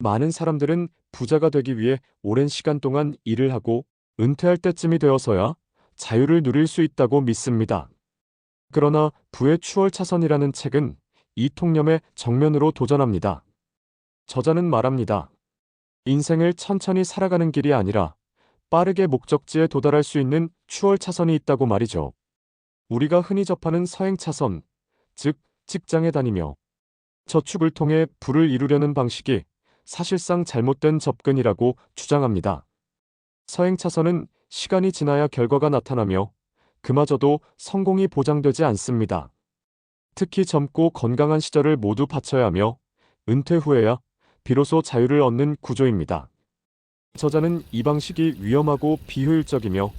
많은 사람들은 부자가 되기 위해 오랜 시간 동안 일을 하고 은퇴할 때쯤이 되어서야 자유를 누릴 수 있다고 믿습니다. 그러나 부의 추월차선이라는 책은 이 통념에 정면으로 도전합니다. 저자는 말합니다. 인생을 천천히 살아가는 길이 아니라 빠르게 목적지에 도달할 수 있는 추월차선이 있다고 말이죠. 우리가 흔히 접하는 서행차선, 즉 직장에 다니며 저축을 통해 부를 이루려는 방식이 사실상 잘못된 접근이라고 주장합니다. 서행차선은 시간이 지나야 결과가 나타나며 그마저도 성공이 보장되지 않습니다. 특히 젊고 건강한 시절을 모두 바쳐야 하며 은퇴 후에야 비로소 자유를 얻는 구조입니다. 저자는 이 방식이 위험하고 비효율적이며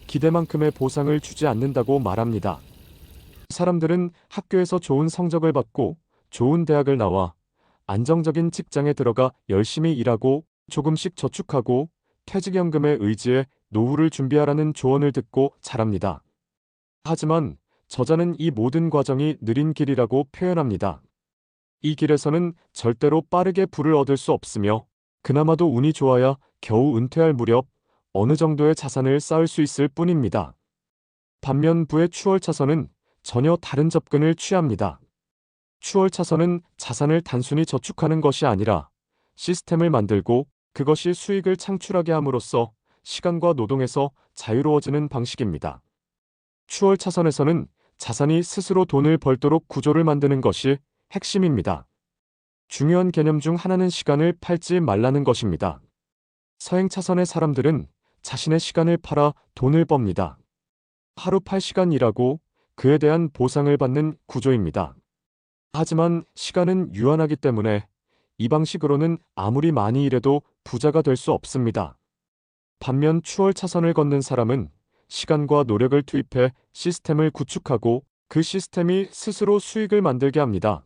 기대만큼의 보상을 주지 않는다고 말합니다. 사람들은 학교에서 좋은 성적을 받고 좋은 대학을 나와 안정적인 직장에 들어가 열심히 일하고 조금씩 저축하고 퇴직연금에 의지해 노후를 준비하라는 조언을 듣고 자랍니다. 하지만 저자는 이 모든 과정이 느린 길이라고 표현합니다. 이 길에서는 절대로 빠르게 부를 얻을 수 없으며 그나마도 운이 좋아야 겨우 은퇴할 무렵 어느 정도의 자산을 쌓을 수 있을 뿐입니다. 반면 부의 추월차선은 전혀 다른 접근을 취합니다. 추월차선은 자산을 단순히 저축하는 것이 아니라 시스템을 만들고 그것이 수익을 창출하게 함으로써 시간과 노동에서 자유로워지는 방식입니다. 추월차선에서는 자산이 스스로 돈을 벌도록 구조를 만드는 것이 핵심입니다. 중요한 개념 중 하나는 시간을 팔지 말라는 것입니다. 서행차선의 사람들은 자신의 시간을 팔아 돈을 법니다. 하루 8시간 일하고 그에 대한 보상을 받는 구조입니다. 하지만 시간은 유한하기 때문에 이 방식으로는 아무리 많이 일해도 부자가 될 수 없습니다. 반면 추월차선을 걷는 사람은 시간과 노력을 투입해 시스템을 구축하고 그 시스템이 스스로 수익을 만들게 합니다.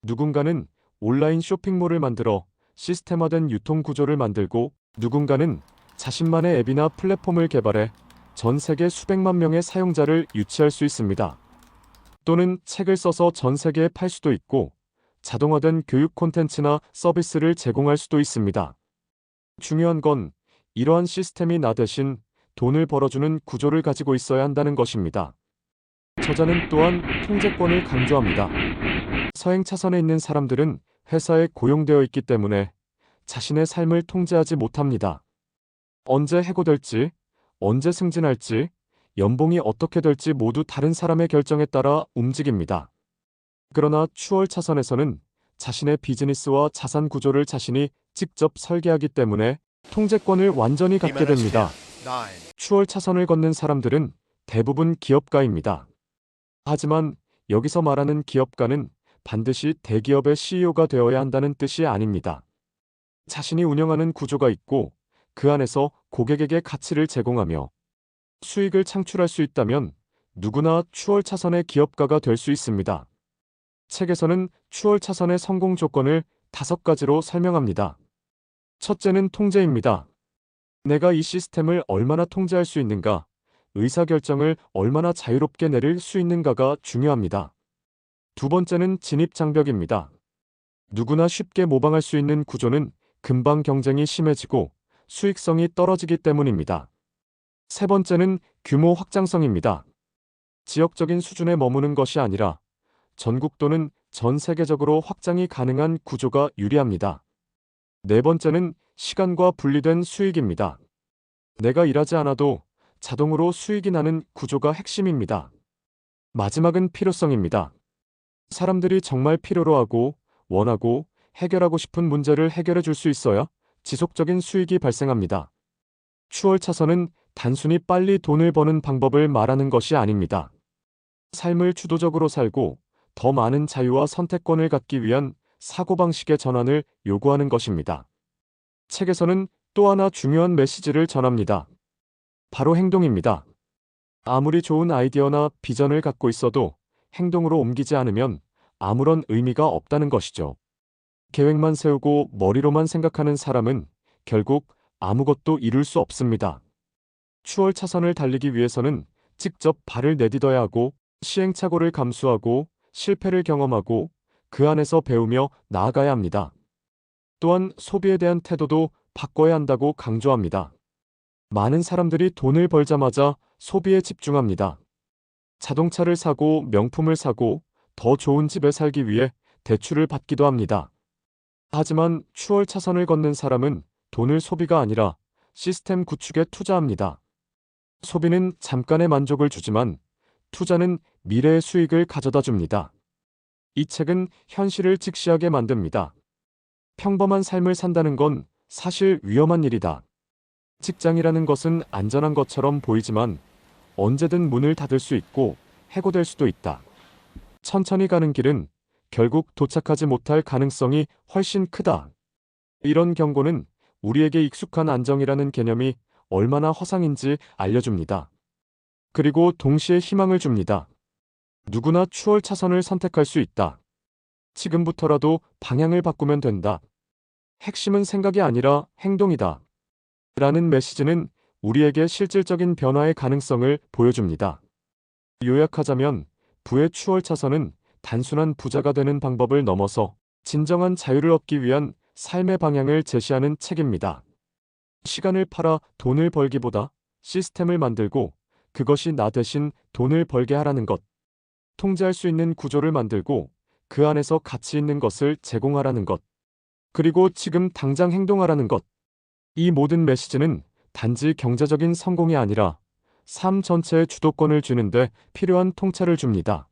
누군가는 온라인 쇼핑몰을 만들어 시스템화된 유통 구조를 만들고 누군가는 자신만의 앱이나 플랫폼을 개발해 전 세계 수백만 명의 사용자를 유치할 수 있습니다. 또는 책을 써서 전 세계에 팔 수도 있고 자동화된 교육 콘텐츠나 서비스를 제공할 수도 있습니다. 중요한 건 이러한 시스템이 나 대신 돈을 벌어주는 구조를 가지고 있어야 한다는 것입니다. 저자는 또한 통제권을 강조합니다. 서행차선에 있는 사람들은 회사에 고용되어 있기 때문에 자신의 삶을 통제하지 못합니다. 언제 해고될지, 언제 승진할지, 연봉이 어떻게 될지 모두 다른 사람의 결정에 따라 움직입니다. 그러나 추월차선에서는 자신의 비즈니스와 자산 구조를 자신이 직접 설계하기 때문에 통제권을 완전히 갖게 됩니다. 추월차선을 걷는 사람들은 대부분 기업가입니다. 하지만 여기서 말하는 기업가는 반드시 대기업의 CEO가 되어야 한다는 뜻이 아닙니다. 자신이 운영하는 구조가 있고 그 안에서 고객에게 가치를 제공하며 수익을 창출할 수 있다면 누구나 추월차선의 기업가가 될 수 있습니다. 책에서는 추월차선의 성공 조건을 5가지로 설명합니다. 첫째는 통제입니다. 내가 이 시스템을 얼마나 통제할 수 있는가, 의사결정을 얼마나 자유롭게 내릴 수 있는가가 중요합니다. 두 번째는 진입장벽입니다. 누구나 쉽게 모방할 수 있는 구조는 금방 경쟁이 심해지고 수익성이 떨어지기 때문입니다. 세 번째는 규모 확장성입니다. 지역적인 수준에 머무는 것이 아니라 전국 또는 전 세계적으로 확장이 가능한 구조가 유리합니다. 네 번째는 시간과 분리된 수익입니다. 내가 일하지 않아도 자동으로 수익이 나는 구조가 핵심입니다. 마지막은 필요성입니다. 사람들이 정말 필요로 하고 원하고 해결하고 싶은 문제를 해결해 줄 수 있어야 지속적인 수익이 발생합니다. 추월차선은 단순히 빨리 돈을 버는 방법을 말하는 것이 아닙니다. 삶을 주도적으로 살고 더 많은 자유와 선택권을 갖기 위한 사고방식의 전환을 요구하는 것입니다. 책에서는 또 하나 중요한 메시지를 전합니다. 바로 행동입니다. 아무리 좋은 아이디어나 비전을 갖고 있어도 행동으로 옮기지 않으면 아무런 의미가 없다는 것이죠. 계획만 세우고 머리로만 생각하는 사람은 결국 아무것도 이룰 수 없습니다. 추월차선을 달리기 위해서는 직접 발을 내딛어야 하고 시행착오를 감수하고 실패를 경험하고 그 안에서 배우며 나아가야 합니다. 또한 소비에 대한 태도도 바꿔야 한다고 강조합니다. 많은 사람들이 돈을 벌자마자 소비에 집중합니다. 자동차를 사고 명품을 사고 더 좋은 집에 살기 위해 대출을 받기도 합니다. 하지만 추월 차선을 걷는 사람은 돈을 소비가 아니라 시스템 구축에 투자합니다. 소비는 잠깐의 만족을 주지만 투자는 미래의 수익을 가져다 줍니다. 이 책은 현실을 직시하게 만듭니다. 평범한 삶을 산다는 건 사실 위험한 일이다. 직장이라는 것은 안전한 것처럼 보이지만 언제든 문을 닫을 수 있고 해고될 수도 있다. 천천히 가는 길은 결국 도착하지 못할 가능성이 훨씬 크다. 이런 경고는 우리에게 익숙한 안정이라는 개념이 얼마나 허상인지 알려줍니다. 그리고 동시에 희망을 줍니다. 누구나 추월 차선을 선택할 수 있다. 지금부터라도 방향을 바꾸면 된다. 핵심은 생각이 아니라 행동이다. 라는 메시지는 우리에게 실질적인 변화의 가능성을 보여줍니다. 요약하자면 부의 추월 차선은 단순한 부자가 되는 방법을 넘어서 진정한 자유를 얻기 위한 삶의 방향을 제시하는 책입니다. 시간을 팔아 돈을 벌기보다 시스템을 만들고 그것이 나 대신 돈을 벌게 하라는 것. 통제할 수 있는 구조를 만들고 그 안에서 가치 있는 것을 제공하라는 것. 그리고 지금 당장 행동하라는 것. 이 모든 메시지는 단지 경제적인 성공이 아니라 삶 전체의 주도권을 쥐는데 필요한 통찰을 줍니다.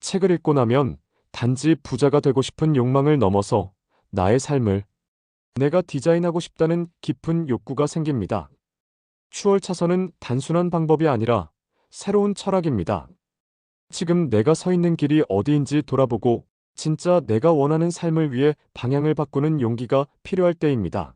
책을 읽고 나면 단지 부자가 되고 싶은 욕망을 넘어서 나의 삶을 내가 디자인하고 싶다는 깊은 욕구가 생깁니다. 추월 차선은 단순한 방법이 아니라 새로운 철학입니다. 지금 내가 서 있는 길이 어디인지 돌아보고 진짜 내가 원하는 삶을 위해 방향을 바꾸는 용기가 필요할 때입니다.